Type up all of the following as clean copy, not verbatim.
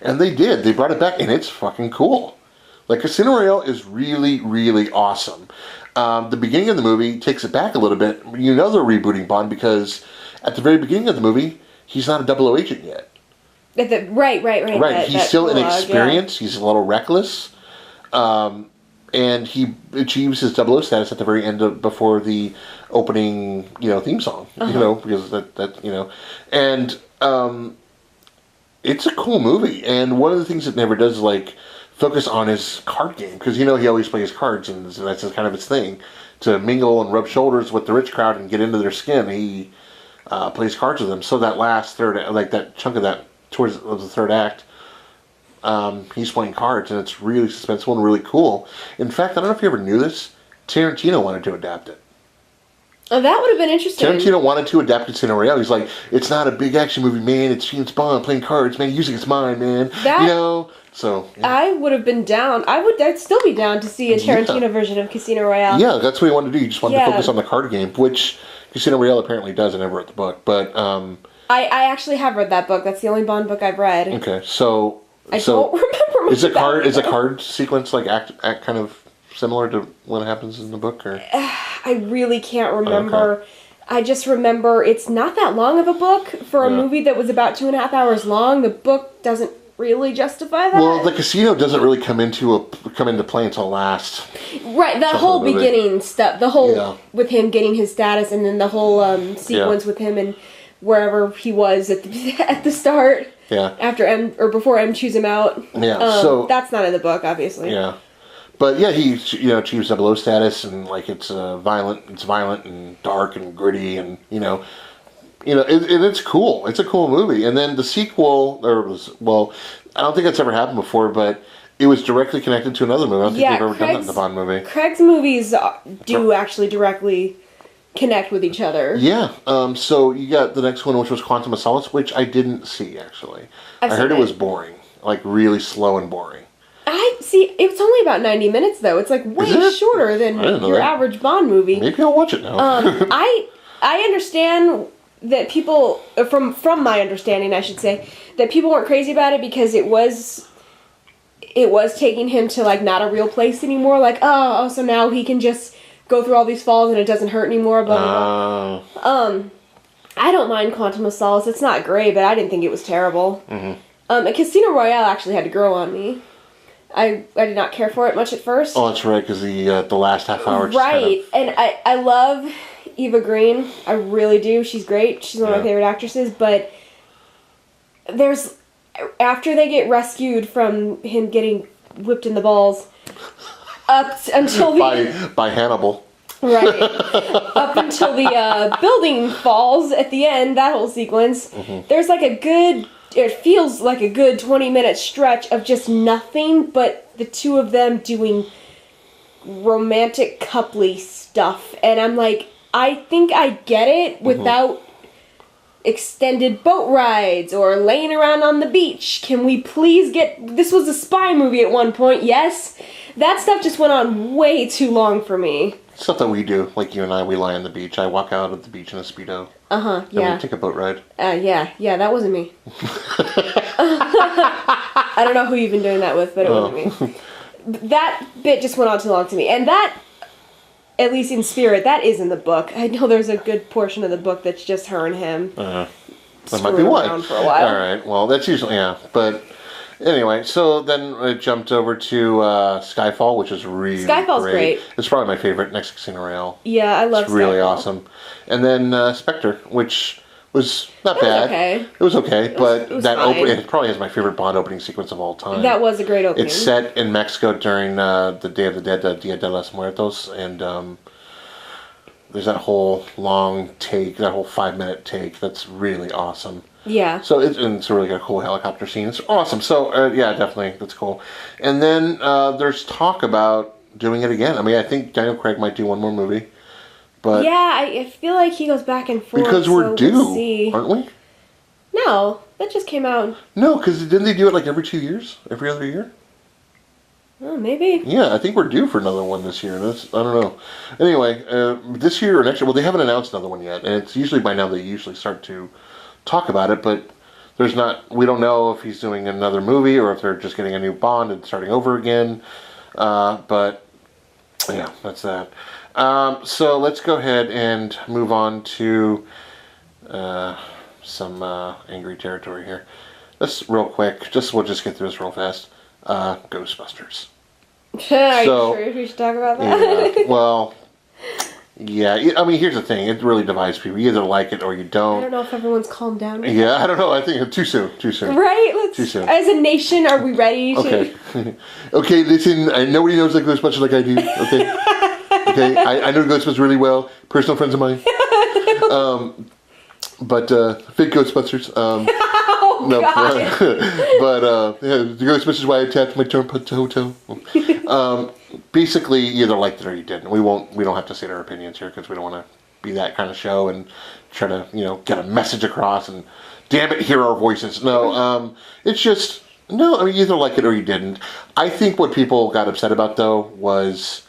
And they did. They brought it back, and it's fucking cool. Like, Casino Royale is really, really awesome. The beginning of the movie takes it back a little bit. You know they're rebooting Bond because at the very beginning of the movie, he's not a 00 agent yet. Right. Right. He's still inexperienced. Yeah. He's a little reckless. And he achieves his 00 status at the very end before the opening, theme song. Because that. And it's a cool movie. And one of the things it never does is focus on his card game, because he always plays cards, and that's kind of his thing, to mingle and rub shoulders with the rich crowd and get into their skin. He plays cards with them. So that last third, that chunk of that towards the third act, he's playing cards, and it's really suspenseful and really cool. In fact, I don't know if you ever knew this, Tarantino wanted to adapt it. Oh, that would have been interesting. Tarantino wanted to adapt Casino Royale. He's like, it's not a big action movie, man. It's James Bond playing cards, man. Using his mind, man. So, yeah. I would have been down. I'd still be down to see a Tarantino version of Casino Royale. Yeah, that's what he wanted to do. He just wanted to focus on the card game, which Casino Royale apparently does. I never read the book, but I actually have read that book. That's the only Bond book I've read. Okay, so I don't remember much about it. Is a card sequence act kind of similar to what happens in the book, or? I really can't remember. Okay. I just remember it's not that long of a book for a movie that was about 2.5 hours long. The book doesn't really justify that. Well, the casino doesn't really come into play until last. Right, the whole beginning stuff, the whole with him getting his status, and then the whole sequence with him and wherever he was at the start. Yeah. After M or before M chews him out. Yeah. So that's not in the book, obviously. Yeah. But yeah, he achieves 00 status, and it's violent and dark and gritty, and it's cool. It's a cool movie. And then the sequel, I don't think that's ever happened before, but it was directly connected to another movie. I don't think they've ever done that in the Bond movie. Craig's movies do actually directly connect with each other. Yeah. So you got the next one, which was Quantum of Solace, which I didn't see, actually. I heard it was boring. Really slow and boring. It's only about 90 minutes, though. It's way shorter than your average Bond movie. Maybe I'll watch it now. I understand that people, from my understanding, I should say, that people weren't crazy about it because it was taking him to not a real place anymore. So now he can just go through all these falls and it doesn't hurt anymore. Blah, blah, blah. I don't mind Quantum of Solace. It's not great, but I didn't think it was terrible. Mm-hmm. Casino Royale actually had to grow on me. I did not care for it much at first. Oh, that's right, because the last half hour. Right, and I love Eva Green. I really do. She's great. She's one of my favorite actresses. But after they get rescued from him getting whipped in the balls, up until by Hannibal. Right. Up until the building falls at the end, that whole sequence, there's it feels like a good 20-minute stretch of just nothing but the two of them doing romantic coupley stuff. And I'm like, I think I get it without extended boat rides or laying around on the beach. Can we please this was a spy movie at one point, yes? That stuff just went on way too long for me. Stuff that we do, like you and I, we lie on the beach. I walk out of the beach in a Speedo. Yeah. And we take a boat ride. Yeah, that wasn't me. I don't know who you've been doing that with, but it wasn't me. That bit just went on too long to me. And that, at least in spirit, that is in the book. I know there's a good portion of the book that's just her and him. That might be why. For a while. All right, well, that's usually, but... Anyway, so then I jumped over to Skyfall, which is really great. It's probably my favorite next to Casino Royale. Yeah, I love Skyfall. It's really awesome. And then Spectre, which was not bad. Okay. It was okay, but it was that fine. it probably has my favorite Bond opening sequence of all time. That was a great opening. It's set in Mexico during the Day of the Dead, Dia de los Muertos, and there's that whole long take, that whole 5-minute take that's really awesome. Yeah. So it's a really cool helicopter scene. It's awesome. So, yeah, definitely. That's cool. And then there's talk about doing it again. I mean, I think Daniel Craig might do one more movie. But yeah, I feel like he goes back and forth. Because we're due, aren't we? No, that just came out. No, because didn't they do it every 2 years? Every other year? Oh, maybe. Yeah, I think we're due for another one this year. I don't know. Anyway, this year or next year, well, they haven't announced another one yet. And it's usually by now they usually start to talk about it, but We don't know if he's doing another movie or if they're just getting a new Bond and starting over again. But yeah, that's that. So let's go ahead and move on to some angry territory here. Let's real quick. We'll just get through this real fast. Ghostbusters. Are you sure we should talk about that? Yeah, well, yeah. I mean, here's the thing. It really divides people. You either like it or you don't. I don't know if everyone's calmed down. Yeah, I don't know. I think too soon. Right? Too soon. As a nation, are we ready to... Okay. Okay, listen. Nobody knows like Ghostbusters like I do. Okay. Okay. I know Ghostbusters really well. Personal friends of mine. But fake Ghostbusters. No, God. but yeah, the Ghostbusters why I tapped my turn potato. Basically, you either liked it or you didn't. We don't have to say our opinions here because we don't want to be that kind of show and try to get a message across and damn it, hear our voices. No, it's just no. I mean, you either like it or you didn't. I think what people got upset about though was,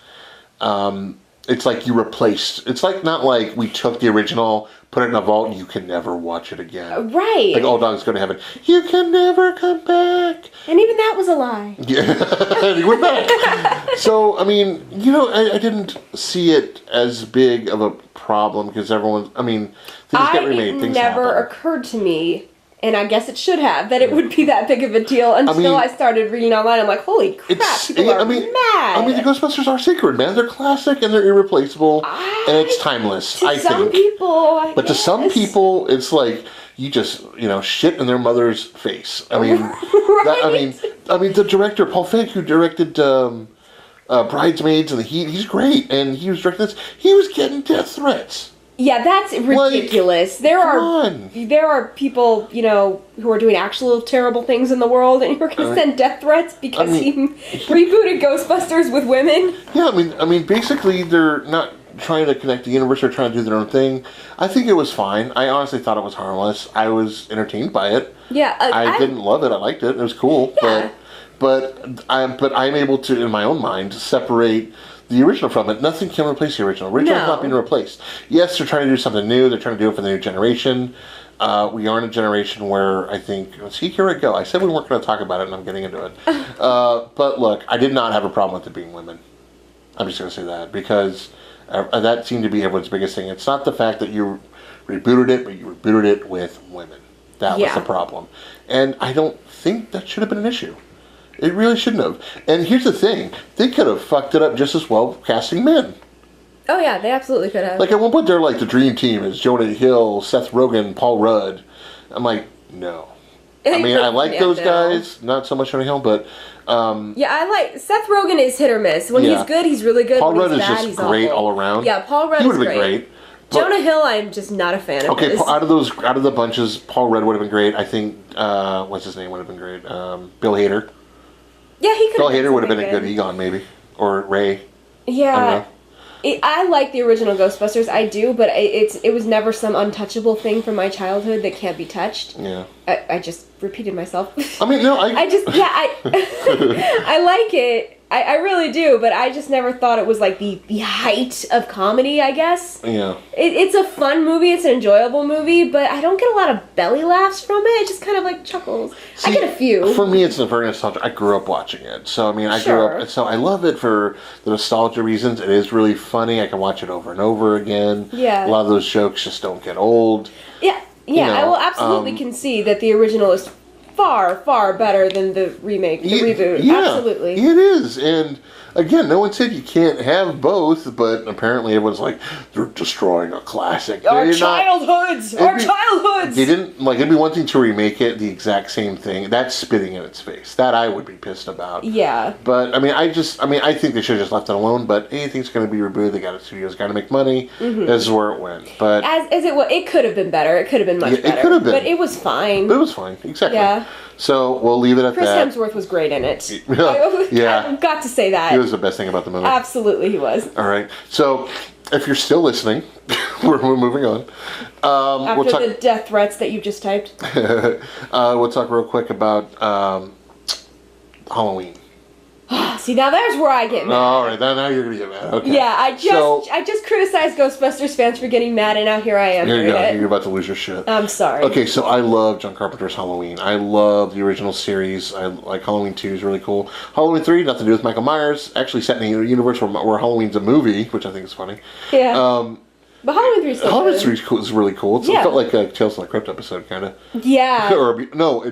it's like you replaced. It's like not like we took the original, put it in a vault, and you can never watch it again. Right. Like Old Dog's Go to Heaven. You can never come back. And even that was a lie. Yeah, he went back. So I mean, I didn't see it as big of a problem because things get remade. Things never happen. occurred to me. And I guess it should have, that it would be that big of a deal until I started reading online. I'm like, holy crap, people are mad. I mean, the Ghostbusters are sacred, man. They're classic and they're irreplaceable, and it's timeless, I think. To some people, But to some people, it's like, you just, shit in their mother's face. I mean, Right? The director, Paul Feig, who directed Bridesmaids and The Heat, he's great, and he was directing this. He was getting death threats. Yeah, that's ridiculous. There are people, who are doing actual terrible things in the world, and you're going to send death threats because he rebooted Ghostbusters with women? Yeah, I mean, basically, they're not trying to connect the universe. They're trying to do their own thing. I think it was fine. I honestly thought it was harmless. I was entertained by it. Yeah, I didn't love it. I liked it. It was cool. Yeah. But I'm able to, in my own mind, separate the original from it. Nothing can replace the original. Original's not being replaced. Yes, they're trying to do something new. They're trying to do it for the new generation. We are in a generation where I think, see, here I go. I said we weren't going to talk about it, and I'm getting into it. But look, I did not have a problem with it being women. I'm just going to say that because that seemed to be everyone's biggest thing. It's not the fact that you rebooted it, but you rebooted it with women. That was the problem. And I don't think that should have been an issue. It really shouldn't have. And here's the thing. They could have fucked it up just as well casting men. Oh, yeah, they absolutely could have. Like, at one point, they're like, the dream team is Jonah Hill, Seth Rogen, Paul Rudd. I'm like, no. I mean, I like those guys. Not so much Jonah Hill, but... yeah, I like... Seth Rogen is hit or miss. When he's good, he's really good. Paul when Rudd he's is bad, just great all around. Yeah, Paul Rudd is great. He would have been great. Jonah Hill, I'm just not a fan of his. Out of the bunches, Paul Rudd would have been great. I think, what's his name would have been great? Bill Hader. Yeah, he could. Bill Hader would have been a good Egon, maybe, or Ray. Yeah, I like the original Ghostbusters. I do, but it was never some untouchable thing from my childhood that can't be touched. Yeah, I just repeated myself. I mean, no, I like it. I really do, but I just never thought it was like the height of comedy, I guess. Yeah. It's a fun movie, it's an enjoyable movie, but I don't get a lot of belly laughs from it. It just kind of like chuckles. I get a few. For me, it's a very nostalgic. I grew up watching it. So, I mean, I grew up, so I love it for the nostalgia reasons. It is really funny. I can watch it over and over again. Yeah. A lot of those jokes just don't get old. Yeah, I will absolutely concede that the original is far, far better than the remake, the reboot. Yeah, absolutely. It is. And again, no one said you can't have both, but apparently everyone's like, they're destroying a classic. Our childhoods! They didn't, like, it'd be one thing to remake it, the exact same thing. That's spitting in its face. That I would be pissed about. Yeah. But, I think they should have just left it alone, but anything's going to be rebooted. They got a studio's got to make money. Mm-hmm. This is where it went. But as it was, it could have been better. It could have been much better. It could have been. But it was fine. It was fine. Exactly. Yeah. So, we'll leave it at that. Chris Hemsworth was great in it. Yeah. I've got to say that. He was the best thing about the movie. Absolutely, he was. All right. So, if you're still listening, we're moving on. After the death threats that you just typed. We'll talk real quick about Halloween. see, now there's where I get mad. All right, now you're gonna get mad. Okay. Yeah, I just criticized Ghostbusters fans for getting mad, and now here I am. Here you go. You're about to lose your shit. I'm sorry. Okay, so I love John Carpenter's Halloween. I love the original series. I like Halloween 2 is really cool. Halloween 3, nothing to do with Michael Myers. Actually set in a universe where Halloween's a movie, which I think is funny. Yeah. But Halloween 3 is still Halloween good. 3 is cool. It's really cool. It felt like a Tales from the Crypt episode, kind of. Yeah. No,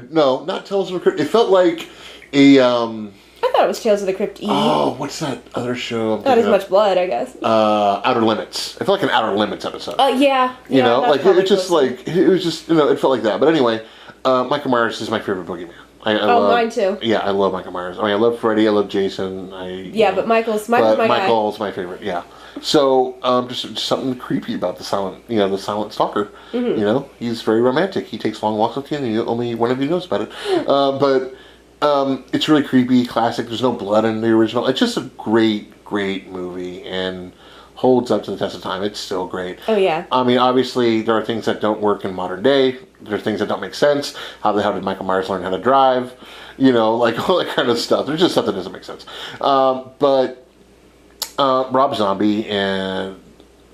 not Tales from the Crypt. It felt like a... I thought it was Tales of the Crypt E. Oh, what's that other show? Not as much blood, I guess. Outer Limits. I felt like an Outer Limits episode. Oh, yeah. You know, like it just like it was just it felt like that. But anyway, Michael Myers is my favorite boogeyman. I love, mine too. Yeah, I love Michael Myers. I mean, I love Freddy. I love Jason. But Michael's my guy. Michael's my favorite. Yeah. So just something creepy about the silent stalker. Mm-hmm. You know, he's very romantic. He takes long walks with you, and only one of you knows about it. But it's really creepy, classic. There's no blood in the original. It's just a great movie and holds up to the test of time. It's still great. Oh, yeah. I mean, obviously, there are things that don't work in modern day. There are things that don't make sense. How the hell did Michael Myers learn how to drive? You know, like all that kind of stuff. There's just stuff that doesn't make sense. But Rob Zombie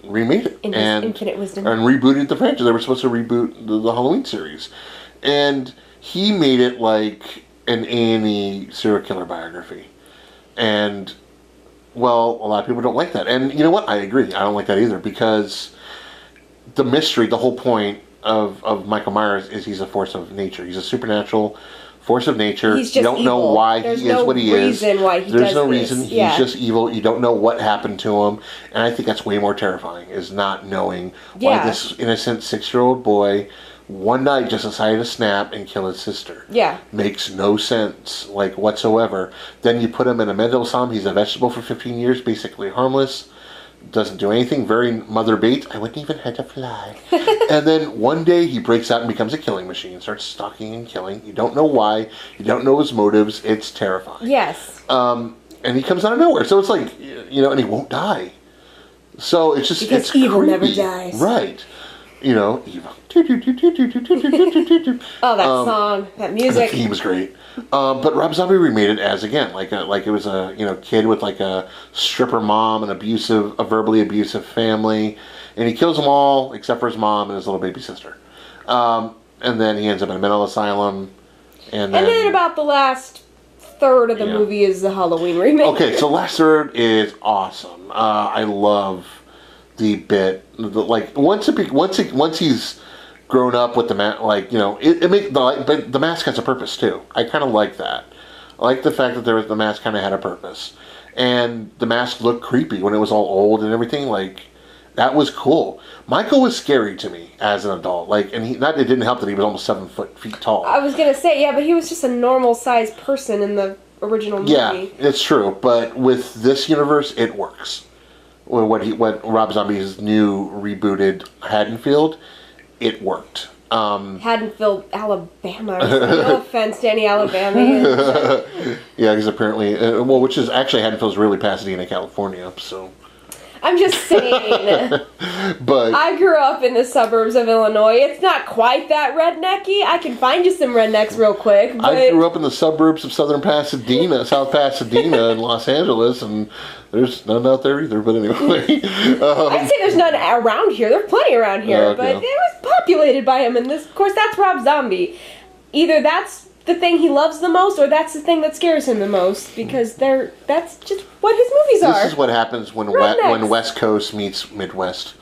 remade it. In his infinite wisdom. And rebooted the franchise. They were supposed to reboot the Halloween series. And he made it like an A&E serial killer biography. And, well, a lot of people don't like that. And you know what? I agree. I don't like that either, because the mystery, the whole point of Michael Myers is he's a force of nature. He's a supernatural force of nature. He's just you don't know evil. why There's he is what he is. There's no reason why he There's does no this. reason. Yeah. He's just evil. You don't know what happened to him. And I think that's way more terrifying, is not knowing why this innocent 6-year-old boy one night just decided to snap and kill his sister. Yeah. Makes no sense, like, whatsoever. Then you put him in a mental asylum. He's a vegetable for 15 years, basically harmless. Doesn't do anything. Very Mother Bait. I wouldn't even have to fly. And then one day he breaks out and becomes a killing machine. Starts stalking and killing. You don't know why. You don't know his motives. It's terrifying. Yes. And he comes out of nowhere. So it's like, you know, and he won't die. So it's just... Because it's evil creepy. never dies. Right. You know, evil. Oh, that song, that music. The theme was great. But Rob Zombie remade it as, again, like it was a kid with like a stripper mom, a verbally abusive family, and he kills them all except for his mom and his little baby sister. And then he ends up in a mental asylum. And then about the last third of the movie is the Halloween remake. Okay, so last third is awesome. I love the bit, like once he's grown up with the mask, like, you know, but the mask has a purpose too. I kind of like that. I like the fact that the mask kind of had a purpose, and the mask looked creepy when it was all old and everything. Like, that was cool. Michael was scary to me as an adult. Like, and it didn't help that he was almost 7 feet tall. I was gonna say, yeah, but he was just a normal sized person in the original movie. Yeah, it's true. But with this universe, it works. What Rob Zombie's new rebooted Haddonfield, it worked. Haddonfield, Alabama. No offense to any Alabamians. Yeah, because apparently, which is actually Haddonfield's really Pasadena, California. So I'm just saying. But I grew up in the suburbs of Illinois. It's not quite that rednecky. I can find you some rednecks real quick. But I grew up in the suburbs of South Pasadena, in Los Angeles, and there's none out there either. But anyway, I'd say there's none around here. There's plenty around here, but it was populated by him. And this, of course, that's Rob Zombie. Either that's the thing he loves the most, or that's the thing that scares him the most, because that's just what his movies are. This is what happens when West Coast meets Midwest.